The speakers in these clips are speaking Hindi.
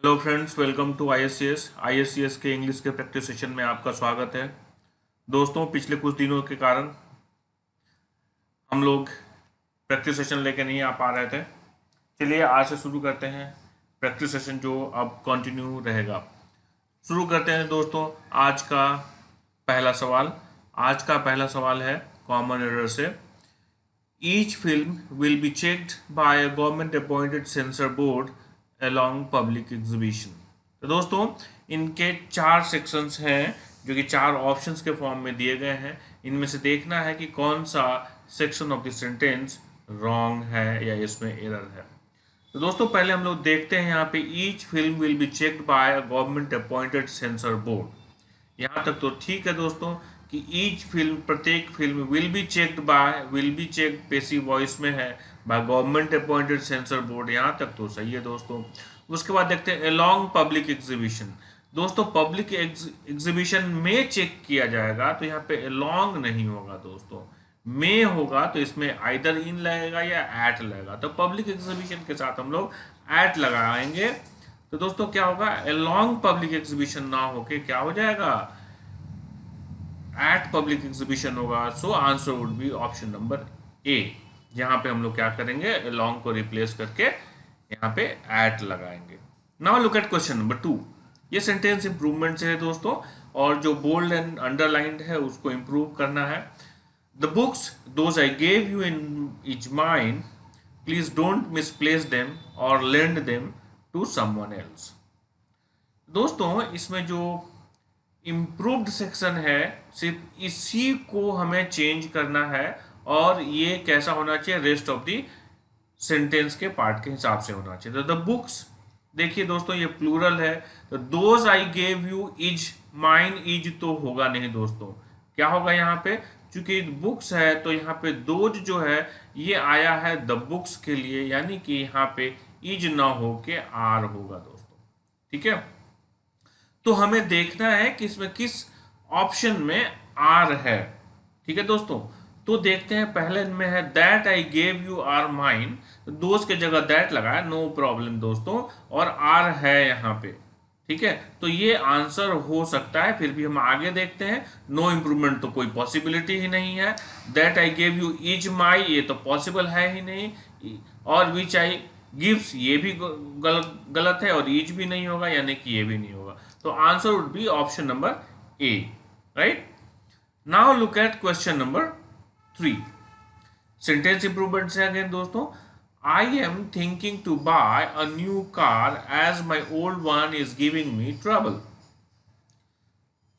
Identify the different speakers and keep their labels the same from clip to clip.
Speaker 1: हेलो फ्रेंड्स, वेलकम टू आईएससीएस के इंग्लिश के प्रैक्टिस सेशन में आपका स्वागत है। दोस्तों, पिछले कुछ दिनों के कारण हम लोग प्रैक्टिस सेशन लेके नहीं आ पा रहे थे। चलिए आज से शुरू करते हैं प्रैक्टिस सेशन जो अब कंटिन्यू रहेगा। शुरू करते हैं दोस्तों। आज का पहला सवाल आज का पहला सवाल है कॉमन एरर से। Each film will be checked by a government appointed censor board along public exhibition। तो दोस्तों, इनके चार सेक्शंस हैं जो कि चार ऑप्शंस के फॉर्म में दिए गए हैं। इनमें से देखना है कि कौन सा section of the sentence wrong है या इसमें एरर है। तो दोस्तों, पहले हम लोग देखते हैं यहाँ पे each film will be checked by a government appointed sensor board. यहाँ तक तो ठीक है दोस्तों कि ईच फिल्म, प्रत्येक film will be checked passive voice में है by government appointed sensor board. यहाँ तक तो सही है दोस्तों। उसके बाद देखते हैं अलोंग पब्लिक एग्जीबिशन। दोस्तों, पब्लिक एग्जीबिशन में चेक किया जाएगा तो यहाँ पे अलोंग नहीं होगा दोस्तों, में होगा। तो इसमें आइदर इन लगेगा या एट लगेगा। तो पब्लिक एग्जीबिशन के साथ हम लोग एट लगाएंगे। तो दोस्तों क्या होगा, अलोंग पब्लिक एग्जीबिशन ना होके क्या हो जाएगा, एट पब्लिक एग्जीबिशन होगा। सो answer would be option number ए। यहां पे हम लोग क्या करेंगे, अलोंग को रिप्लेस करके यहाँ पे एट लगाएंगे। Now look at question number 2। ये सेंटेंस इंप्रूवमेंट से है दोस्तों, और जो बोल्ड एंड अंडरलाइंड है उसको इंप्रूव करना है। The books those I gave you in each mine, please don't misplace them और lend them to someone else. दोस्तों, इसमें जो इम्प्रूव्ड सेक्शन है सिर्फ इसी को हमें चेंज करना है, और ये कैसा होना चाहिए, रेस्ट ऑफ दी सेंटेंस के पार्ट के हिसाब से होना चाहिए। तो द बुक्स, देखिए दोस्तों ये प्लूरल है, तो those I gave you is mine, is तो होगा नहीं दोस्तों। क्या होगा यहाँ पे, चूंकि बुक्स है तो यहाँ पे दोज जो है ये आया है द बुक्स के लिए, यानी कि यहाँ पे इज ना हो के आर होगा दोस्तों। ठीक है, तो हमें देखना है कि इसमें किस ऑप्शन में आर है। ठीक है दोस्तों, तो देखते हैं। पहले में है that I gave you are mine, दोस्त के जगह दैट लगाया, नो प्रॉब्लम दोस्तों, और आर है यहाँ पे। ठीक है, तो ये आंसर हो सकता है। फिर भी हम आगे देखते हैं। नो इम्प्रूवमेंट तो कोई पॉसिबिलिटी ही नहीं है। That I gave you is my, ये तो पॉसिबल है ही नहीं। और विच आई गिव्स, ये भी गलत है, और इज भी नहीं होगा, यानी कि ये भी नहीं होगा। तो answer would be option number A, right. Now look at question number 3। Sentence improvement से अगेन दोस्तों। I am thinking to buy a new car as my old one is giving me trouble.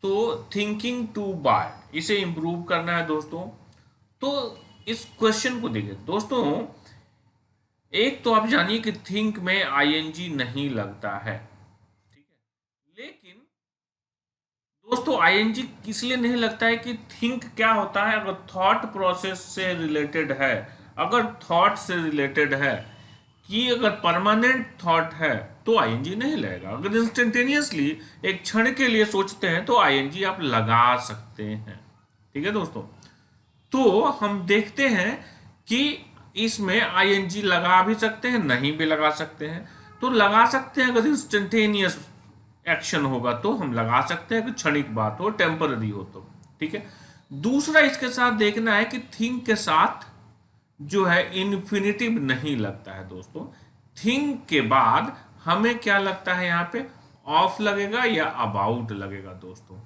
Speaker 1: तो थिंकिंग टू बाय, इसे इंप्रूव करना है दोस्तों। तो इस क्वेश्चन को देखिए दोस्तों, एक तो आप जानिए कि थिंक में आईएनजी नहीं लगता है, ठीक है, लेकिन दोस्तों आईएनजी इसलिए नहीं लगता है कि थिंक क्या होता है, अगर थॉट प्रोसेस से रिलेटेड है, अगर थॉट से रिलेटेड है, कि अगर परमानेंट थॉट है तो आईएनजी नहीं लगेगा। अगर इंस्टेंटेनियसली एक क्षण के लिए सोचते हैं तो आईएनजी आप लगा सकते हैं। ठीक है दोस्तों, तो हम देखते हैं कि इसमें आईएनजी लगा भी सकते हैं, नहीं भी लगा सकते हैं। तो लगा सकते हैं अगर इंस्टेंटेनियस एक्शन होगा तो हम लगा सकते हैं, कि क्षणिक बात हो, टेम्पररी हो तो। ठीक है, दूसरा इसके साथ देखना है कि थिंक के साथ जो है इन्फिनिटिव नहीं लगता है दोस्तों। थिंक के बाद हमें क्या लगता है, यहाँ पे ऑफ लगेगा या अबाउट लगेगा दोस्तों।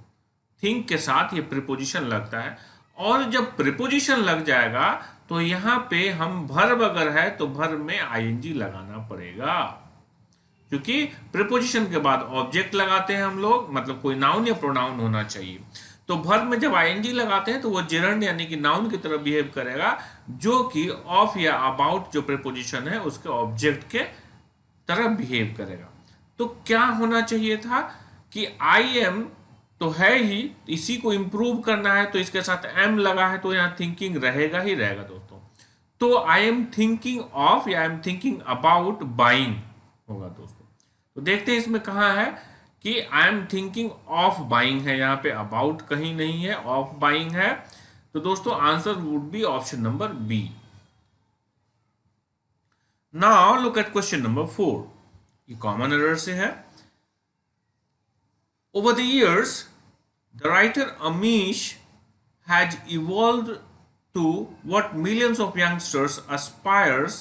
Speaker 1: थिंक के साथ ये प्रिपोजिशन लगता है, और जब प्रिपोजिशन लग जाएगा तो यहाँ पे हम वर्ब अगर है तो वर्ब में आईएनजी लगाना पड़ेगा, क्योंकि प्रिपोजिशन के बाद ऑब्जेक्ट लगाते हैं हम लोग, मतलब कोई नाउन या प्रोनाउन होना चाहिए। तो वर्ब में जब आईएनजी लगाते हैं तो वो जेरंड यानी कि नाउन की तरह बिहेव करेगा, जो कि ऑफ या अबाउट जो प्रिपोजिशन है उसके ऑब्जेक्ट के तरह बिहेव करेगा। तो क्या होना चाहिए था कि आई एम तो है ही, इसी को इंप्रूव करना है तो इसके साथ एम लगा है, तो यहाँ थिंकिंग रहेगा ही रहेगा दोस्तों। तो आई एम थिंकिंग ऑफ या आई एम थिंकिंग अबाउट बाइंग होगा दोस्तों। तो देखते हैं इसमें कहाँ है कि आई एम थिंकिंग ऑफ बाइंग है, यहाँ पे अबाउट कहीं नहीं है, ऑफ बाइंग है। तो दोस्तों answer would be option number B. Now look at question number 4। ये कॉमन एरर से है। Over the years, the writer Amish has evolved to what millions of youngsters aspires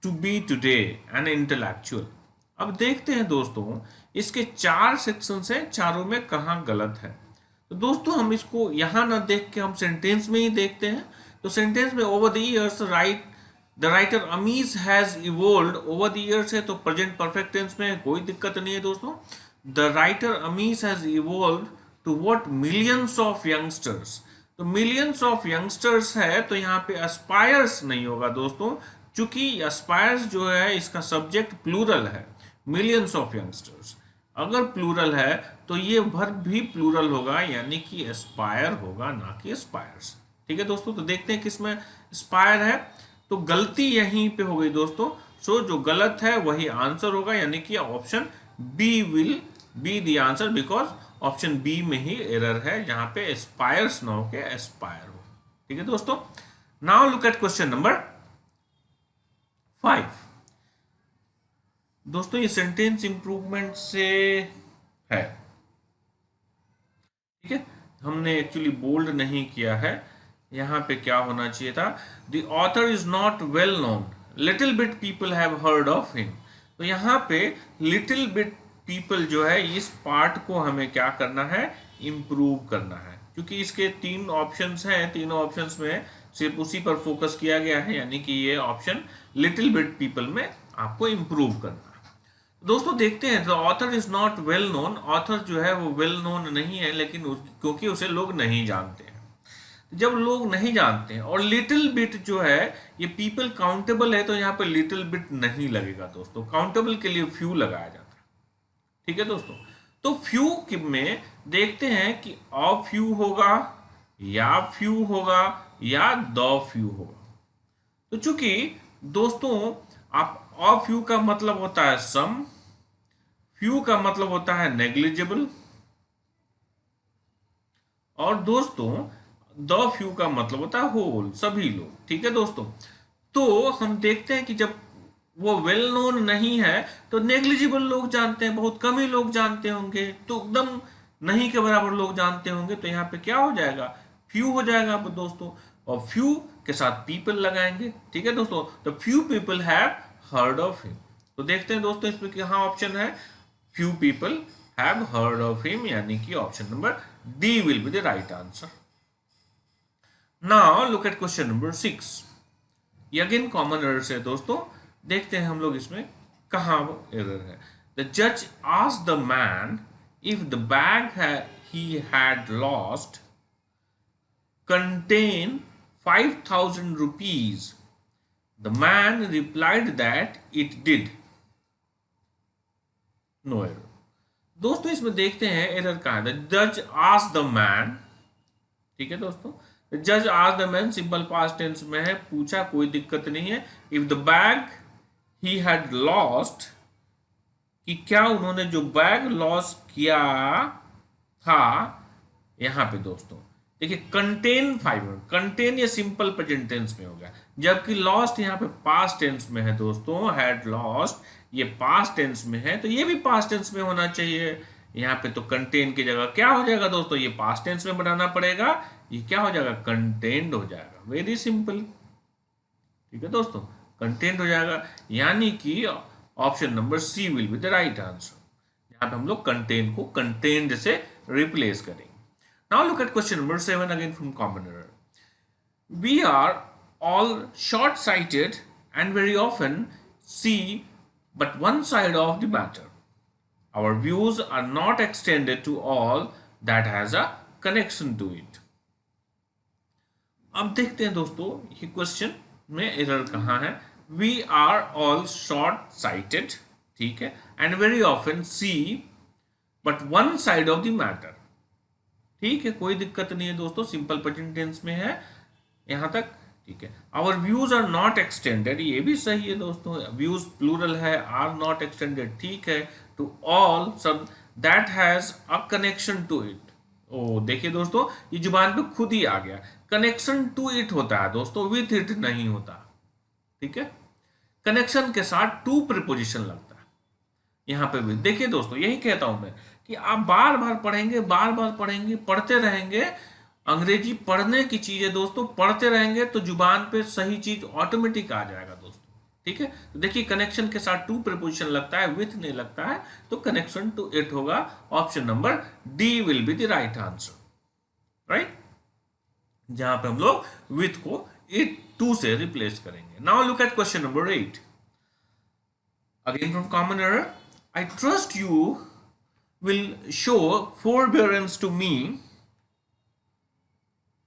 Speaker 1: to be today, an intellectual. अब देखते हैं दोस्तों, इसके 4 सेक्शंस हैं, चारों में कहाँ गलत है। तो दोस्तों हम इसको यहाँ ना देख के हम सेंटेंस में ही देखते हैं। तो सेंटेंस में over the years the writer Amish has evolve, over the years है तो प्रेजेंट परफेक्ट टेंस में है, कोई दिक्कत नहीं है दोस्तों। The writer Amish has evolve to what millions of youngsters, तो मिलियंस ऑफ यंगस्टर्स है तो यहाँ पे एस्पायर्स नहीं होगा दोस्तों, क्योंकि एस्पायर्स जो है इसका सब्जेक्ट प्लूरल है, मिलियंस ऑफ यंगस्टर्स। अगर प्लूरल है तो ये वर्ब भी प्लूरल होगा, यानी कि एस्पायर होगा, ना कि एस्पायर्स। ठीक है दोस्तों, तो देखते हैं किसमें एस्पायर है। तो गलती यहीं पे हो गई दोस्तों। सो जो गलत है वही आंसर होगा, यानी कि option B will be the answer, because option B में ही एरर है, जहां पे एस्पायर्स ना हो के एस्पायर हो। ठीक है दोस्तों, now look at question number 5। दोस्तों ये सेंटेंस इंप्रूवमेंट से है, ठीक है, हमने एक्चुअली बोल्ड नहीं किया है। यहां पे क्या होना चाहिए था, the author is not well known, little bit people have heard of him. तो यहाँ पे लिटिल बिट पीपल जो है, इस पार्ट को हमें क्या करना है, इम्प्रूव करना है, क्योंकि इसके 3 ऑप्शंस हैं, तीनों ऑप्शंस में सिर्फ उसी पर फोकस किया गया है, यानी कि ये ऑप्शन लिटिल बिट पीपल में आपको इम्प्रूव करना है। दोस्तों देखते हैं, the author is not well known, author जो है वो वेल नोन नहीं है, लेकिन क्योंकि उसे लोग नहीं जानते हैं। जब लोग नहीं जानते हैं, और लिटिल बिट जो है ये पीपल काउंटेबल है, तो यहाँ पे लिटिल बिट नहीं लगेगा दोस्तों, काउंटेबल के लिए फ्यू लगाया जाता है। ठीक है दोस्तों, तो फ्यू में देखते हैं कि अ फ्यू होगा या फ्यू होगा या द फ्यू होगा। तो चूंकि दोस्तों आप अ फ्यू का मतलब होता है सम, फ्यू का मतलब होता है नेग्लिजिबल, और दोस्तों द फ्यू का मतलब होता है होल, सभी लोग। ठीक है दोस्तों, तो हम देखते हैं कि जब वो वेल नोन नहीं है तो नेग्लिजिबल लोग जानते हैं, बहुत कम ही लोग जानते होंगे, तो एकदम नहीं के बराबर लोग जानते होंगे, तो यहाँ पे क्या हो जाएगा, फ्यू हो जाएगा दोस्तों, और फ्यू के साथ पीपल लगाएंगे। ठीक है दोस्तों, तो few people have heard of him. तो देखते हैं दोस्तों इसमें कहाँ ऑप्शन है, few people have heard of him, यानी कि option number D will be the right answer. Now look at question number 6। ये अगेन कॉमन एरर्स है दोस्तों, देखते हैं हम लोग इसमें कहाँ एरर है। द जज asked the man if the bag he had lost contained 5,000 rupees. The man replied that it did. No error. दोस्तों इसमें देखते हैं एरर कहाँ है। जज आस्क्ड द मैन, ठीक है दोस्तों, जज asked the man simple past tense में है, पूछा, कोई दिक्कत नहीं है। If the bag he had lost, कि क्या उन्होंने जो बैग लॉस किया था, यहां पे दोस्तों देखिए कंटेन 500, कंटेन ये सिंपल प्रेजेंट टेंस में हो गया, जबकि लॉस्ट यहाँ पे पास्ट टेंस में है दोस्तों, हैड लॉस्ट ये पास्ट टेंस में है, तो ये भी पास्ट टेंस में होना चाहिए। यहाँ पे तो कंटेन की जगह क्या हो जाएगा दोस्तों, ये पास्ट टेंस में बनाना पड़ेगा, ये क्या हो जाएगा, कंटेन्ड हो जाएगा, वेरी सिंपल। ठीक है दोस्तों, कंटेंट हो जाएगा, यानी कि option number C will be the right answer. यहाँ पे हम लोग कंटेन को कंटेंड से रिप्लेस करेंगे। Now look at question number 7 again from common error. We are all short sighted and very often see but one side of the matter. Our views are not extended to all that has a connection to it. अब देखते हैं दोस्तों ये क्वेश्चन में एरर कहाँ है। We are all short sighted, ठीक है, and very often see but one side of the matter. ठीक है, कोई दिक्कत नहीं है दोस्तों, सिंपल प्रेजेंट टेंस में है यहां तक, ठीक है। Our views are not extended, ये भी सही है दोस्तों, व्यूज प्लूरल है, आर नॉट एक्सटेंडेड ठीक है, टू ऑल सब that has a connection to it. ओ देखिए दोस्तों, ये जुबान पे खुद ही आ गया, कनेक्शन टू इट होता है दोस्तों, विथ इट नहीं होता। ठीक है, कनेक्शन के साथ टू प्रीपोजिशन लगता है। यहां पे भी देखिए दोस्तों, यही कहता हूं मैं कि आप बार बार पढ़ेंगे, बार बार पढ़ेंगे, पढ़ते रहेंगे। अंग्रेजी पढ़ने की चीज है दोस्तों, पढ़ते रहेंगे तो जुबान पे सही चीज ऑटोमेटिक आ जाएगा दोस्तों। ठीक है, तो देखिए कनेक्शन के साथ टू प्रीपोजिशन लगता है, विथ नहीं लगता है, तो कनेक्शन टू इट होगा। Option number D will be the right answer, right, जहां पे हम लोग विथ को इट टू से रिप्लेस करेंगे। Now look at question number 8 again from common error. I trust you will show forbearance to me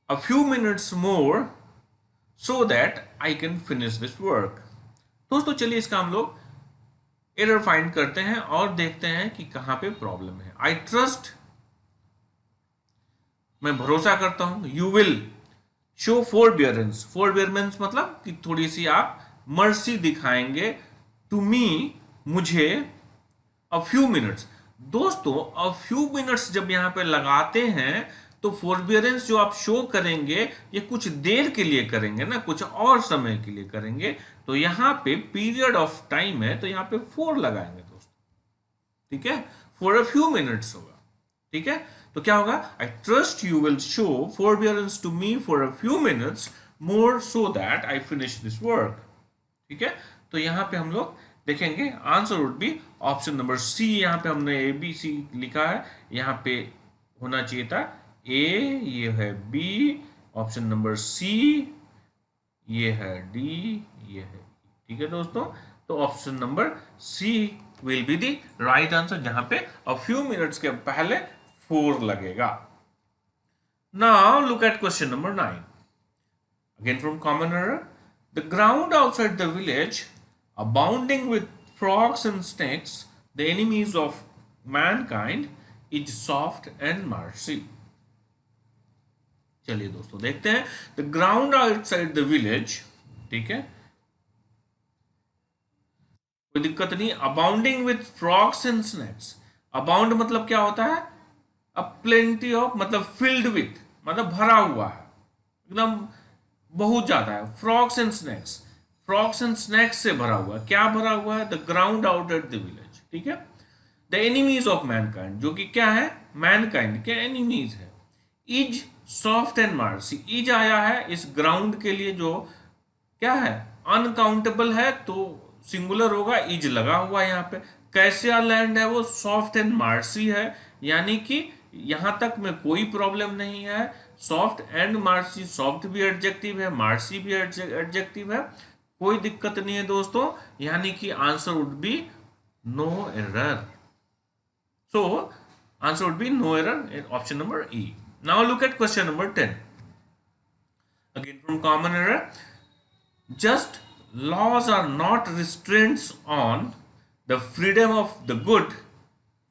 Speaker 1: a few minutes more so that I can finish this work। दोस्तों चलिए इसका हम लोग एरर फाइंड करते हैं और देखते हैं कि कहां पे प्रॉब्लम है। आई ट्रस्ट, मैं भरोसा करता हूं, यू विल शो फोरबियरेंस, फोरबियरेंस मतलब कि थोड़ी सी आप मर्सी दिखाएंगे, टू मी मुझे, अ फ्यू मिनट्स। दोस्तों अ फ्यू मिनट्स जब यहां पे लगाते हैं तो फोरबियरेंस जो आप शो करेंगे ये कुछ देर के लिए करेंगे ना, कुछ और समय के लिए करेंगे, तो यहां पे पीरियड ऑफ टाइम है तो यहां पे 4 लगाएंगे दोस्तों। ठीक है, फॉर अ फ्यू मिनट्स होगा। ठीक है, तो क्या होगा, I trust you will show forbearance to me for a few minutes more so that I finish this work. ठीक है, तो यहां पे हम लोग देखेंगे answer would be option number C. यहां पे हमने ए बी सी लिखा है, यहां पे होना चाहिए था ए, ये है बी, ऑप्शन नंबर सी, ये है डी, ये है। ठीक है दोस्तों, तो option number C will be the right answer, जहां पे अ फ्यू मिनट्स के पहले 4 लगेगा। Now look at question number 9 again from common error. The ground outside the village abounding with frogs and snakes, the enemies of mankind, is soft and marshy। चलिए दोस्तों देखते हैं, the ground outside the village, ठीक है, कोई दिक्कत नहीं। Abounding with frogs and snakes, abound मतलब क्या होता है, अ प्लेंटी ऑफ मतलब फिल्ड विथ मतलब भरा हुआ है, एकदम बहुत ज्यादा है। Frogs and snakes, frogs and snakes से भरा हुआ है, क्या भरा हुआ है, the ground out at the village. ठीक है, द एनिमीज ऑफ मैनकाइंड, जो कि क्या है, मैनकाइंड के एनिमीज है। Is soft and mercy, is आया है इस ग्राउंड के लिए जो क्या है, अनकाउंटेबल है, तो सिंगुलर होगा, इज लगा हुआ है यहाँ पे। कैसा लैंड है वो, सॉफ्ट एंड मार्सी है, यानी कि यहां तक में कोई प्रॉब्लम नहीं है। सॉफ्ट एंड मार्सी, सॉफ्ट भी एडजेक्टिव है, मार्सी भी एडजेक्टिव है, कोई दिक्कत नहीं है दोस्तों, यानी कि answer would be no error. So answer would be no error in option number E. Now look at question number 10 again from common error. Just laws are not restraints on the freedom of the good,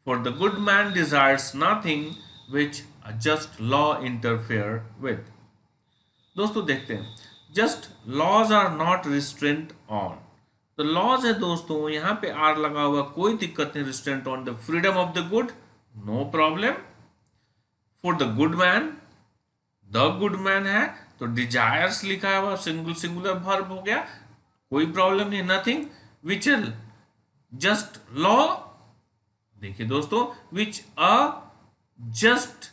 Speaker 1: for the good man desires nothing which a just law interfere with। दोस्तों देखते हैं, just laws are not restraint on, तो लॉज है दोस्तों, यहां पे आर लगा हुआ, कोई दिक्कत नहीं। Restraint on the freedom of the good, no problem. For the good man, the good man है तो डिजायर्स लिखा हुआ, सिंगुलर वर्ब हो गया, कोई प्रॉब्लम नहीं। नथिंग विच जस्ट लॉ, देखिए दोस्तों, विच अ जस्ट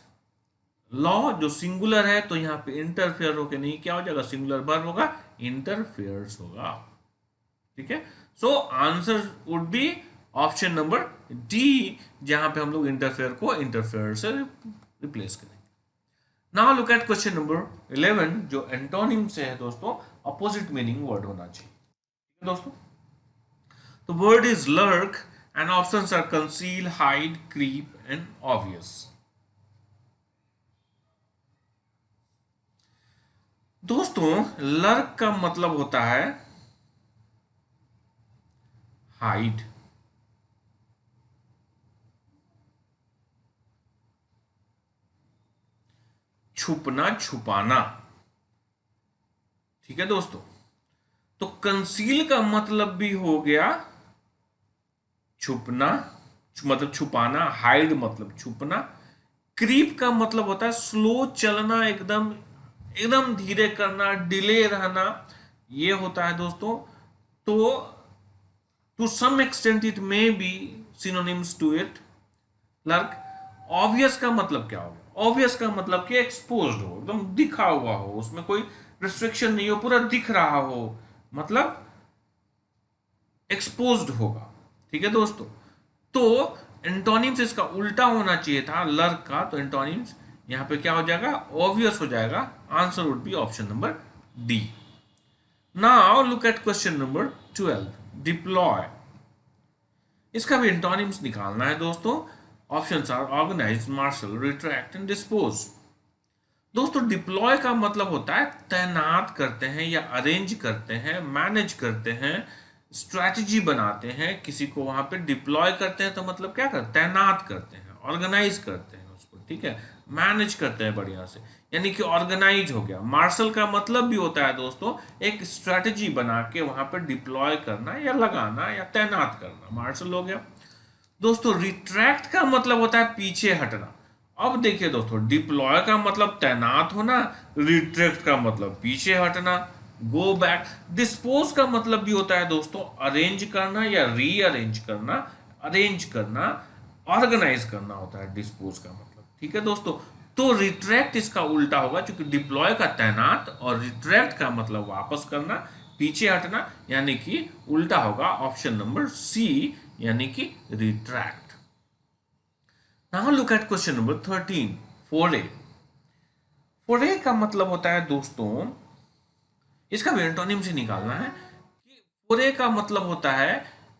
Speaker 1: लॉ जो सिंगुलर है तो यहां पे इंटरफेयर होके नहीं, क्या हो जाएगा, सिंगुलर वर्ब होगा, इंटरफेयर्स होगा। ठीक है, सो answer would be option number D, जहां पे हम लोग इंटरफेयर को इंटरफेयर से रिप्लेस करेंगे। Now look at question number 11 जो एंटोनिम से है दोस्तों, अपोजिट मीनिंग वर्ड होना चाहिए। दोस्तों तो word is lurk and options are conceal, hide, creep and obvious. दोस्तों लर्क का मतलब होता है हाइड, छुपना, छुपाना। ठीक है दोस्तों, तो कंसील का मतलब भी हो गया छुपना, मतलब छुपाना, हाइड मतलब छुपना। क्रीप का मतलब होता है स्लो चलना, एकदम एकदम धीरे करना, डिले रहना, ये होता है दोस्तों। तो to some extent it may be synonyms to it lurk, obvious का मतलब क्या हो गया? ऑब्वियस का मतलब कि एक्सपोज्ड हो, एकदम दिखा हुआ हो, उसमें कोई रिस्ट्रिक्शन नहीं हो, पूरा दिख रहा हो, मतलब एक्सपोज्ड होगा। ठीक है दोस्तों, तो एंटोनिम्स इसका उल्टा होना चाहिए था लर्क का, तो एंटोनिम्स यहां पे क्या हो जाएगा? ऑब्वियस हो जाएगा। Answer would be option number D. Now look at question number 12, deploy. इसका भी एंटोनिम्स निकालना है दोस्तों। Options are organize, marshal, retract and dispose. दोस्तों डिप्लॉय का मतलब होता है तैनात करते हैं या अरेंज करते हैं, मैनेज करते हैं, स्ट्रैटेजी बनाते हैं, किसी को वहां पे डिप्लॉय करते हैं, तो मतलब क्या करते हैं? तैनात करते हैं, ऑर्गेनाइज करते हैं उसको, ठीक है, मैनेज करते हैं बढ़िया से, यानी कि ऑर्गेनाइज हो गया। मार्शल का मतलब भी होता है दोस्तों एक स्ट्रैटेजी बना के वहां पे डिप्लॉय करना या लगाना या तैनात करना, मार्शल हो गया। दोस्तों रिट्रैक्ट का मतलब होता है पीछे हटना। अब देखिए दोस्तों, डिप्लॉय का मतलब तैनात होना, रिट्रैक्ट का मतलब पीछे हटना, गो बैक। डिस्पोज का मतलब भी होता है दोस्तों अरेंज करना या रीअरेंज करना, अरेंज करना, ऑर्गेनाइज करना होता है डिस्पोज का मतलब। ठीक है दोस्तों, तो रिट्रैक्ट इसका उल्टा होगा, क्योंकि डिप्लॉय का तैनात और रिट्रैक्ट का मतलब वापस करना, पीछे हटना, यानी कि उल्टा होगा ऑप्शन नंबर सी, यानी कि retract. Now look at question number 13, फोरे। फोरे का मतलब होता है दोस्तों, इसका भी एंटोनिम से निकालना है कि फोरे का मतलब होता है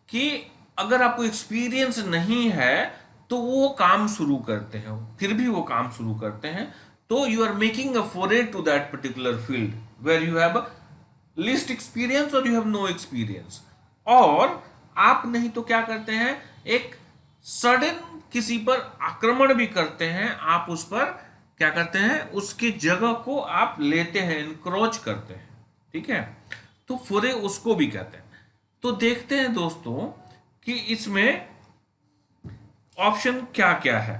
Speaker 1: कि अगर आपको एक्सपीरियंस नहीं है तो वो काम शुरू करते हैं, फिर भी वो काम शुरू करते हैं, तो you are making a foray to that particular field where you have least experience और यू हैव नो एक्सपीरियंस। और आप नहीं तो क्या करते हैं, एक सडन किसी पर आक्रमण भी करते हैं, आप उस पर क्या करते हैं, उसकी जगह को आप लेते हैं, इनक्रोच करते हैं। ठीक है, तो फुरे उसको भी कहते हैं। तो देखते हैं दोस्तों कि इसमें ऑप्शन क्या क्या है।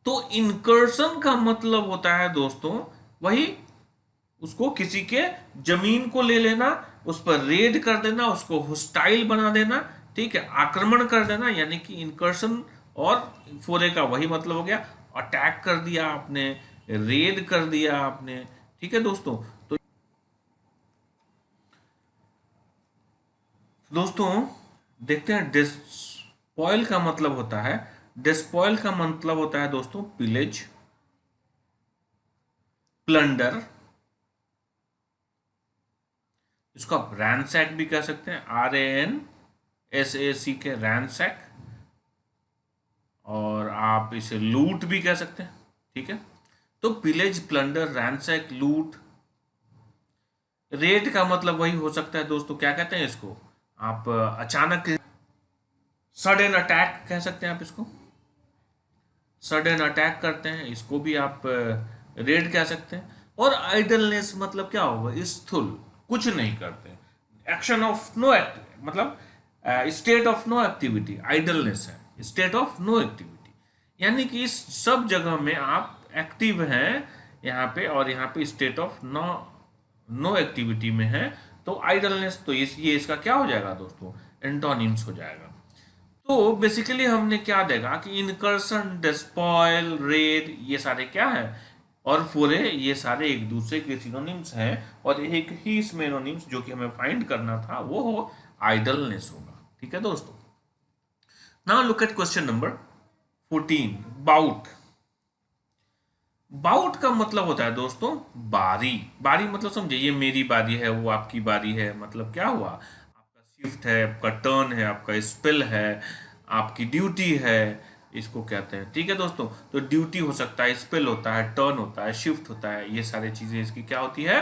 Speaker 1: तो इनकर्सन का मतलब होता है दोस्तों वही, उसको किसी के जमीन को ले लेना, उस पर रेड कर देना, उसको होस्टाइल बना देना, ठीक है, आक्रमण कर देना, यानी कि इनकर्सन और फोरे का वही मतलब हो गया। अटैक कर दिया आपने, रेड कर दिया आपने। ठीक है दोस्तों, तो दोस्तों देखते हैं डिस्पॉइल का मतलब होता है, डिस्पॉइल का मतलब होता है दोस्तों पिलेज, प्लंडर, इसको आप रैनसैक भी कह सकते हैं, RANSAC के रैनसैक, और आप इसे लूट भी कह सकते हैं। ठीक है, तो पिलेज, प्लंडर, रैनसैक, लूट। रेड का मतलब वही हो सकता है दोस्तों, क्या कहते हैं इसको आप, अचानक सडन अटैक कह सकते हैं आप इसको, सडन अटैक करते हैं, इसको भी आप रेड कह सकते हैं। और आइडलनेस मतलब क्या होगा, स्थूल, कुछ नहीं करते, एक्शन ऑफ नो एक्टिविटी, मतलब state of no activity idleness है, स्टेट ऑफ नो एक्टिविटी, यानी कि इस सब जगह में आप एक्टिव हैं यहाँ पे, और यहाँ पे state of no no activity में है, तो आइडलनेस, तो ये इसका क्या हो जाएगा दोस्तों, एंटोनिम्स हो जाएगा। तो बेसिकली हमने क्या देखा कि इनकर्सन, डिस्पॉयल, रेड, ये सारे क्या है, और फोरे, ये सारे एक दूसरे के सिनोनिम्स हैं, और एक ही सिनोनिम्स जो कि हमें फाइंड करना था वो हो आइडलनेस होगा। ठीक है दोस्तों, now look at question number 14, bout. Bout का मतलब होता है दोस्तों बारी। बारी मतलब समझे, ये मेरी बारी है, वो आपकी बारी है, मतलब क्या हुआ, आपका शिफ्ट है, आपका टर्न है, आपका स्पेल है, आपकी ड्यूटी है, इसको कहते हैं। ठीक है दोस्तों, तो ड्यूटी हो सकता है, स्पेल होता है, टर्न होता है, शिफ्ट होता है, ये सारी चीजें इसकी क्या होती है,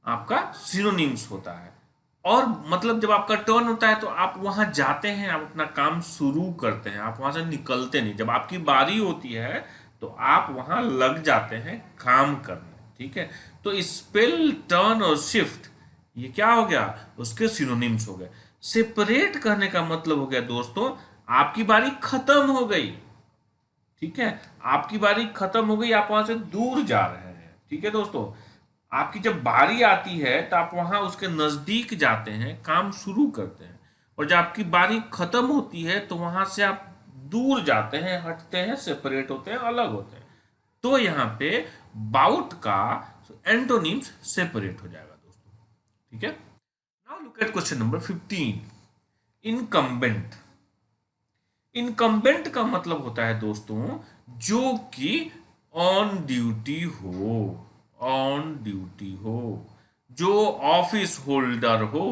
Speaker 1: आपका सिनोनिम्स होता है। और मतलब जब आपका टर्न होता है तो आप वहां जाते हैं, आप अपना काम शुरू करते हैं, आप वहां से निकलते नहीं। जब आपकी बारी होती है तो आप वहां लग जाते हैं काम करने। ठीक है, तो स्पेल, टर्न और शिफ्ट, ये क्या हो गया, उसके सिनोनिम्स हो गए। सेपरेट करने का मतलब हो गया दोस्तों आपकी बारी खत्म हो गई। ठीक है, आपकी बारी खत्म हो गई, आप वहां से दूर जा रहे हैं। ठीक है दोस्तों, आपकी जब बारी आती है तो आप वहां उसके नजदीक जाते हैं, काम शुरू करते हैं, और जब आपकी बारी खत्म होती है तो वहां से आप दूर जाते हैं, हटते हैं, सेपरेट होते हैं, अलग होते हैं। तो यहाँ पे बाउट का एंटोनिम्स सेपरेट हो जाएगा दोस्तों, ठीक है। Now look at question number 15, incumbent. Incumbent का मतलब होता है दोस्तों जो कि ऑन ड्यूटी हो, ऑन ड्यूटी हो, जो ऑफिस होल्डर हो,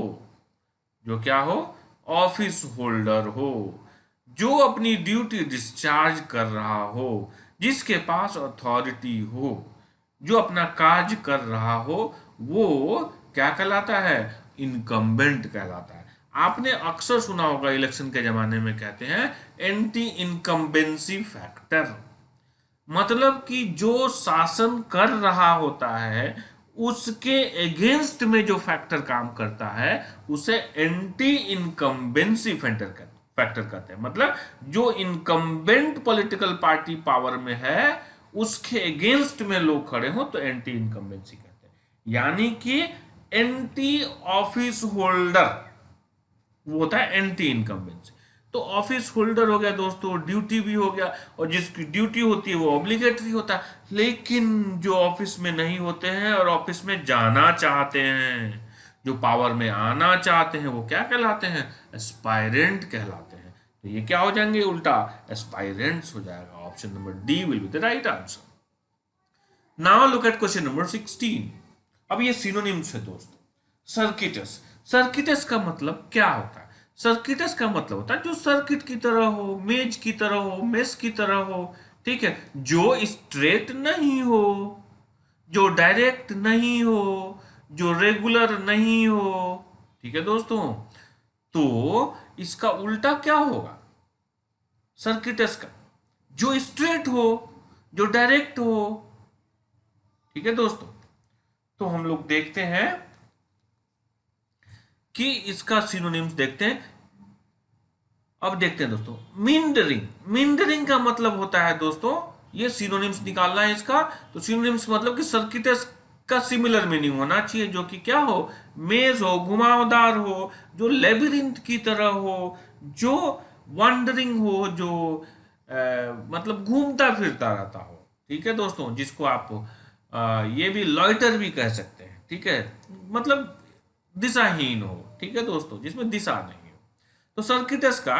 Speaker 1: जो क्या हो, ऑफिस होल्डर हो, जो अपनी ड्यूटी डिस्चार्ज कर रहा हो, जिसके पास अथॉरिटी हो, जो अपना कार्य कर रहा हो, वो क्या कहलाता है, इनकम्बेंट कहलाता है। आपने अक्सर सुना होगा इलेक्शन के जमाने में कहते हैं एंटी इनकम्बेंसी फैक्टर, मतलब कि जो शासन कर रहा होता है उसके अगेंस्ट में जो फैक्टर काम करता है उसे एंटी इनकम्बेंसी फैक्टर कहते हैं। मतलब जो इनकम्बेंट पॉलिटिकल पार्टी पावर में है उसके अगेंस्ट में लोग खड़े हो तो एंटी इनकम्बेंसी कहते हैं। यानी कि एंटी ऑफिस होल्डर वो होता है एंटी इनकम्बेंसी। तो ऑफिस होल्डर हो गया दोस्तों, ड्यूटी भी हो गया, और जिसकी ड्यूटी होती है वो ऑब्लिगेटरी होता है। लेकिन जो ऑफिस में नहीं होते हैं और ऑफिस में जाना चाहते हैं, जो पावर में आना चाहते हैं, वो क्या कहलाते हैं, एस्पायरेंट कहलाते हैं। तो ये क्या हो जाएंगे, उल्टा एस्पायरेंट्स हो जाएगा। Option number D will be the right answer. Now look at question number 16। अब ये सिनोनिम्स है दोस्तों। सर्किटस, सर्किटस का मतलब क्या होता है, सर्किटस का मतलब होता है जो सर्किट की तरह हो, मेज की तरह हो, मेस की तरह हो, ठीक है, जो स्ट्रेट नहीं हो, जो डायरेक्ट नहीं हो, जो रेगुलर नहीं हो, ठीक है दोस्तों। तो इसका उल्टा क्या होगा सर्किटस का, जो स्ट्रेट हो, जो डायरेक्ट हो, ठीक है दोस्तों। तो हम लोग देखते हैं कि इसका सिनोनिम्स देखते हैं। अब देखते हैं दोस्तों, मिंडरिंग। मिंडरिंग का मतलब होता है दोस्तों, ये सिनोनिम्स निकालना है इसका। तो सिनोनिम्स मतलब कि सर्किटस का सिमिलर मीनिंग होना चाहिए, जो कि क्या हो, मेज हो, घुमावदार हो, जो लेबिरिंथ की तरह हो, जो वंडरिंग हो, जो मतलब घूमता फिरता रहता हो, ठीक है दोस्तों, जिसको आप ये भी लॉइटर भी कह सकते हैं, ठीक है, मतलब दिशाहीन हो, ठीक है दोस्तों, जिसमें दिशा नहीं हो। तो सर्किटस का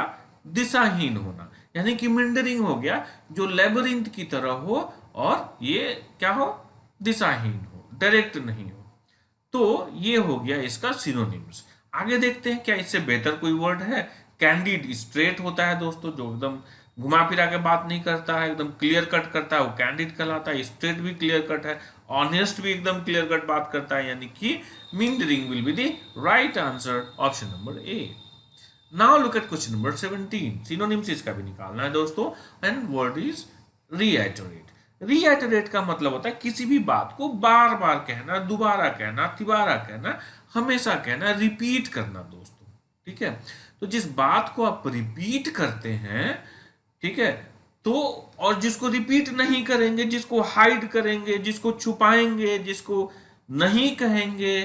Speaker 1: दिशाहीन होना, यानी कि मिंडरिंग हो गया, जो लेबरिंथ की तरह हो और ये क्या हो, दिशाहीन हो, डायरेक्ट नहीं हो। तो ये हो गया इसका सिनोनिम्स। आगे देखते हैं क्या इससे बेहतर कोई वर्ड है। कैंडिड, स्ट्रेट होता है दोस्तों, जो एकदम घुमा फिरा के बात नहीं करता है, एकदम क्लियर कट करता है, वो कैंडिड कहलाता है। स्ट्रेट भी क्लियर कट है, ऑनेस्ट भी एकदम क्लियर कट बात करता है, यानी कि meandering will be the right answer, option number A. Now look at question number 17। Synonyms इसका भी निकालना है दोस्तों, and word is reiterate. Reiterate का मतलब होता है किसी भी बात को बार बार कहना, दोबारा कहना, तिबारा कहना, हमेशा कहना, रिपीट करना दोस्तों, ठीक है। तो जिस बात को आप रिपीट करते हैं, ठीक है, तो और जिसको रिपीट नहीं करेंगे, जिसको हाइड करेंगे, जिसको छुपाएंगे, जिसको नहीं कहेंगे,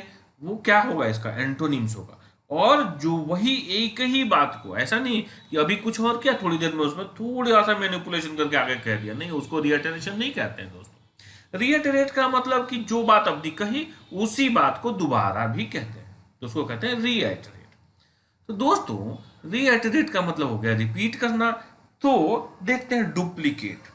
Speaker 1: वो क्या होगा, इसका एंटोनिम्स होगा। और जो वही एक ही बात को, ऐसा नहीं कि अभी कुछ और किया, थोड़ी देर में उसमें थोड़ा सा मैनिपुलेशन करके आगे कह दिया, नहीं, उसको रिएटरेशन नहीं कहते हैं दोस्तों। रिएटरेट का मतलब कि जो बात अभी कही उसी बात को दोबारा भी कहते हैं, तो उसको कहते हैं रिएटरेट। तो दोस्तों रीआइटरेट का मतलब हो गया रिपीट करना। तो देखते हैं डुप्लीकेट।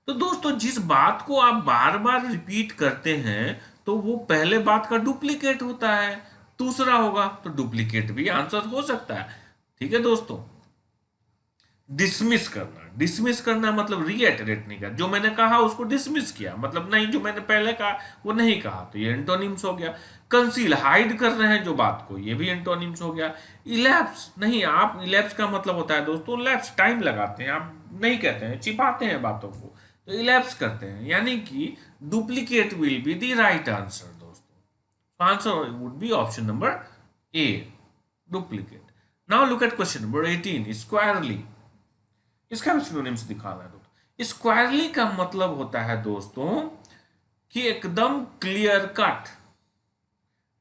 Speaker 1: तो दोस्तों जिस बात को आप बार बार रिपीट करते हैं तो वो पहले बात का डुप्लीकेट होता है, दूसरा होगा, तो डुप्लीकेट भी आंसर हो सकता है, ठीक है दोस्तों। डिसमिस करना, डिसमिस करना मतलब रीएटरेट नहीं करना, जो मैंने कहा उसको डिसमिस किया, मतलब नहीं, जो मैंने पहले कहा वो नहीं कहा, तो ये एंटोनिम्स हो गया। कंसील, हाइड कर रहे हैं जो बात को, ये भी एंटोनिम्स हो गया। इलैप्स, नहीं, आप इलैप्स का मतलब होता है दोस्तों लैप्स, टाइम लगाते हैं, आप नहीं कहते हैं, छिपाते हैं बातों को, तो इलैप्स करते हैं, यानी कि duplicate will be the right answer दोस्तों। Answer would be option number A, duplicate. Now look at question number 18, squarely. इसका भी सिनोनिम्स दिखाना है दोस्तों। स्क्वायरली का मतलब होता है दोस्तों कि एकदम क्लियर कट,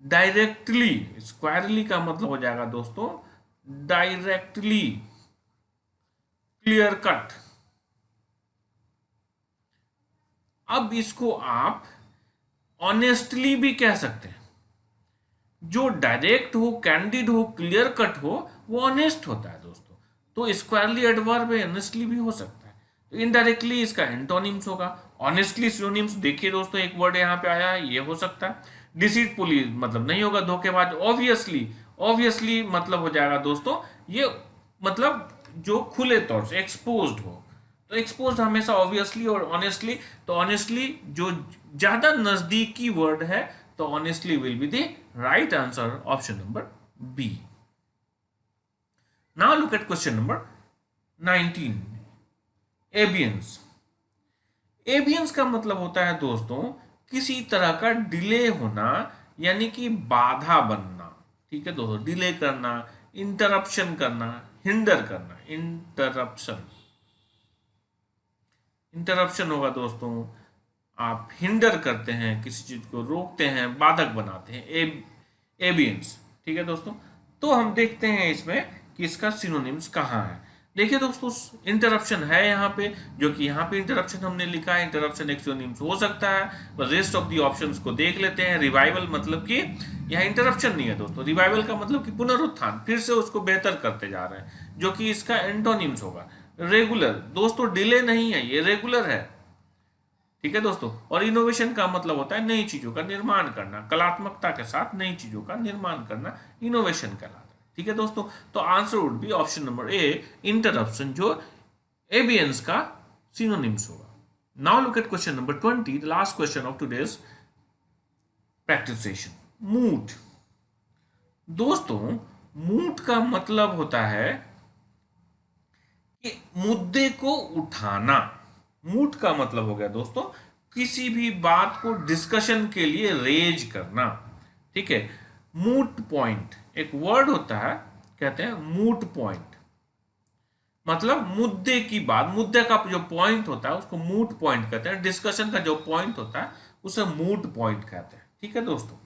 Speaker 1: डायरेक्टली। स्क्वायरली का मतलब हो जाएगा दोस्तों डायरेक्टली क्लियर कट। अब इसको आप ऑनेस्टली भी कह सकते हैं। जो डायरेक्ट हो, कैंडिड हो, क्लियर कट हो, वो ऑनेस्ट होता है दोस्तों। तो स्क्वायरली एडवर्ब है, ऑनेस्टली भी हो सकता है। तो इनडायरेक्टली इसका एंटोनिम्स होगा। ऑनेस्टली सिनोनिम्स देखिए दोस्तों, एक वर्ड यहाँ पे आया है, ये हो सकता है। डिसीटफुली मतलब नहीं होगा, धोखेबाज। ऑब्वियसली, ऑब्वियसली मतलब हो जाएगा दोस्तों ये, मतलब जो खुले तौर से एक्सपोज्ड हो। तो एक्सपोज्ड हमेशा ऑब्वियसली और ऑनेस्टली। तो ऑनेस्टली जो ज्यादा नजदीकी वर्ड है, तो honestly will be the right answer, option number B. Now look at question number 19, abeyance. Abeyance का मतलब होता है दोस्तों किसी तरह का डिले होना, यानी कि बाधा बनना। ठीक है दोस्तों, डिले करना, इंटरप्शन करना, हिंडर करना। इंटरप्शन, इंटरप्शन होगा दोस्तों, आप हिंडर करते हैं, किसी चीज को रोकते हैं, बाधक बनाते हैं, एबियंस। ठीक है दोस्तों, तो हम देखते हैं इसमें कि इसका सिनोनिम्स कहाँ है। देखिए दोस्तों, इंटरप्शन है यहाँ पे, जो कि यहाँ पे इंटरप्शन हमने लिखा है, इंटरप्शन एक सिनोनिम्स हो सकता है। तो रेस्ट ऑफ दी ऑप्शंस को देख लेते हैं। रिवाइवल मतलब कि यहाँ इंटरप्शन नहीं है दोस्तों, रिवाइवल का मतलब कि पुनरुत्थान, फिर से उसको बेहतर करते जा रहे हैं, जो कि इसका एंटोनिम्स होगा। रेगुलर दोस्तों, डिले नहीं है, ये रेगुलर है। ठीक है दोस्तों, और इनोवेशन का मतलब होता है नई चीजों का निर्माण करना, कलात्मकता के साथ नई चीजों का निर्माण करना, इनोवेशन कहलाता है। ठीक है दोस्तों, तो answer would be option number A, interruption, जो एबियंस का सिनोनिम्स होगा। Now look at question number 20, the last question of today's practice session. Moot दोस्तों, मूट का मतलब होता है कि मुद्दे को उठाना। मूट का मतलब हो गया दोस्तों किसी भी बात को डिस्कशन के लिए रेज करना। ठीक है, मूट पॉइंट एक वर्ड होता है, कहते हैं मूट पॉइंट, मतलब मुद्दे की बात, मुद्दे का जो पॉइंट होता है उसको मूट पॉइंट कहते हैं। डिस्कशन का जो पॉइंट होता है उसे मूट पॉइंट कहते हैं। ठीक है दोस्तों,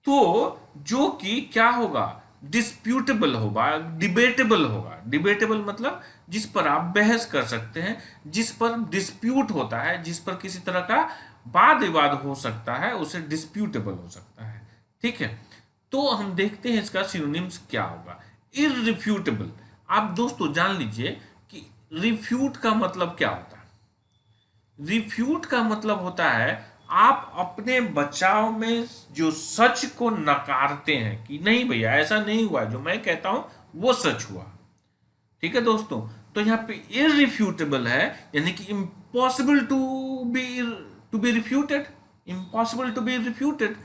Speaker 1: तो जो कि क्या होगा, डिस्प्यूटेबल होगा, डिबेटेबल होगा। डिबेटेबल मतलब जिस पर आप बहस कर सकते हैं, जिस पर डिस्प्यूट होता है, जिस पर किसी तरह का वाद विवाद हो सकता है, उसे डिस्प्यूटेबल हो सकता है। ठीक है, तो हम देखते हैं इसका सिनोनिम्स क्या होगा। इररिफ्यूटेबल, आप दोस्तों जान लीजिए कि रिफ्यूट का मतलब क्या होता है। रिफ्यूट का मतलब होता है आप अपने बचाव में जो सच को नकारते हैं कि नहीं भैया ऐसा नहीं हुआ, जो मैं कहता हूं वो सच हुआ। ठीक है दोस्तों, तो यहां पे इररिफ्यूटेबल है, यानी कि impossible to be refuted, impossible to be refuted.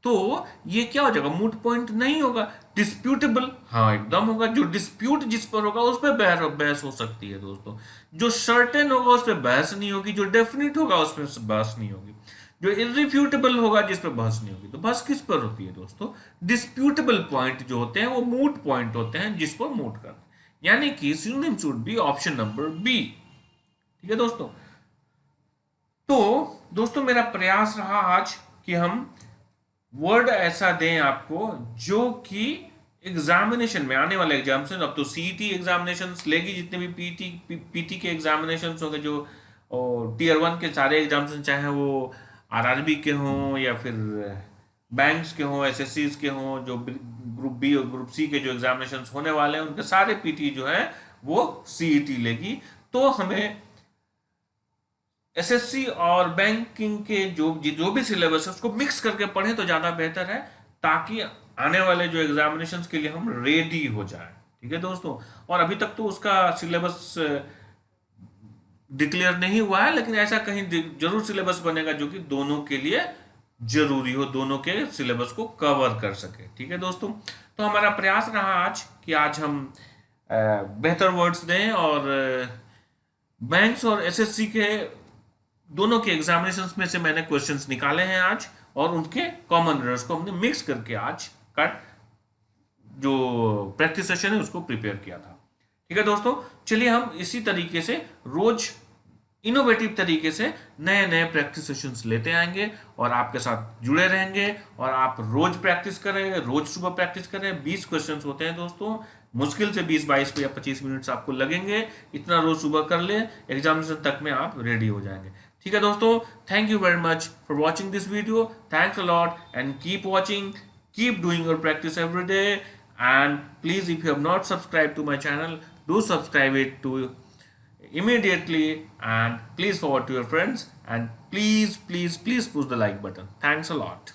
Speaker 1: तो ये क्या हो जाएगा, मूट पॉइंट नहीं होगा। डिस्प्यूटेबल, हाँ एकदम होगा। जो डिस्प्यूट जिस पर होगा उस पर बहस हो सकती है दोस्तों। जो सर्टेन होगा उस पर बहस नहीं होगी, जो डेफिनेट होगा उस पर बहस नहीं होगी। जो इररिफ्यूटेबल होगा जिस पर बहस नहीं होगी, तो बहस किस पर होती है दोस्तों, डिस्प्यूटेबल पॉइंट जो होते हैं वो मूट पॉइंट होते हैं, जिस पर मूट करते हैं। यानी कि synonym should be option number B. ठीक है दोस्तों, तो दोस्तों मेरा प्रयास रहा आज कि हम वर्ड ऐसा दें आपको जो कि एग्जामिनेशन में, आने वाले एग्जामिनेशन, अब तो सीईटी एग्जामिनेशन लेगी, जितने भी पीटी के एग्जामिनेशन होंगे, जो और टीयर 1 के सारे एग्जामिनेशन, चाहे वो आरआरबी के हों या फिर बैंक्स के हों, एसएससीज के हों, जो ग्रुप बी और ग्रुप सी के जो एग्जामिनेशन होने वाले हैं, उनके सारे पीटी जो है वो सीईटी लेगी। तो हमें एसएससी और बैंकिंग के जो भी सिलेबस है उसको मिक्स करके पढ़ें तो ज़्यादा बेहतर है, ताकि आने वाले जो एग्जामिनेशंस के लिए हम रेडी हो जाए। ठीक है दोस्तों, और अभी तक तो उसका सिलेबस डिक्लेयर नहीं हुआ है, लेकिन ऐसा कहीं जरूर सिलेबस बनेगा जो कि दोनों के लिए जरूरी हो, दोनों के सिलेबस को कवर कर सके। ठीक है दोस्तों, तो हमारा प्रयास रहा आज कि आज हम बेहतर वर्ड्स दें, और बैंक्स और एसएससी के दोनों के एग्जामिनेशंस में से मैंने क्वेश्चंस निकाले हैं आज, और उनके कॉमन एरर्स को हमने मिक्स करके आज का जो प्रैक्टिस सेशन है उसको प्रिपेयर किया था। ठीक है दोस्तों, चलिए हम इसी तरीके से रोज इनोवेटिव तरीके से नए नए प्रैक्टिस सेशंस लेते आएंगे और आपके साथ जुड़े रहेंगे, और आप रोज प्रैक्टिस करें, रोज सुबह प्रैक्टिस करें। 20 क्वेश्चंस होते हैं दोस्तों, मुश्किल से 20-22 या 25 मिनट्स आपको लगेंगे, इतना रोज सुबह कर लें, एग्जामिनेशन तक में आप रेडी हो जाएंगे। ठीक है दोस्तों, thank you very much for watching this video, thanks a lot and keep watching, keep doing your practice every day, and please, if you have not subscribed to my channel, do subscribe it to immediately, and please forward to your friends, and please push the like button. Thanks a lot.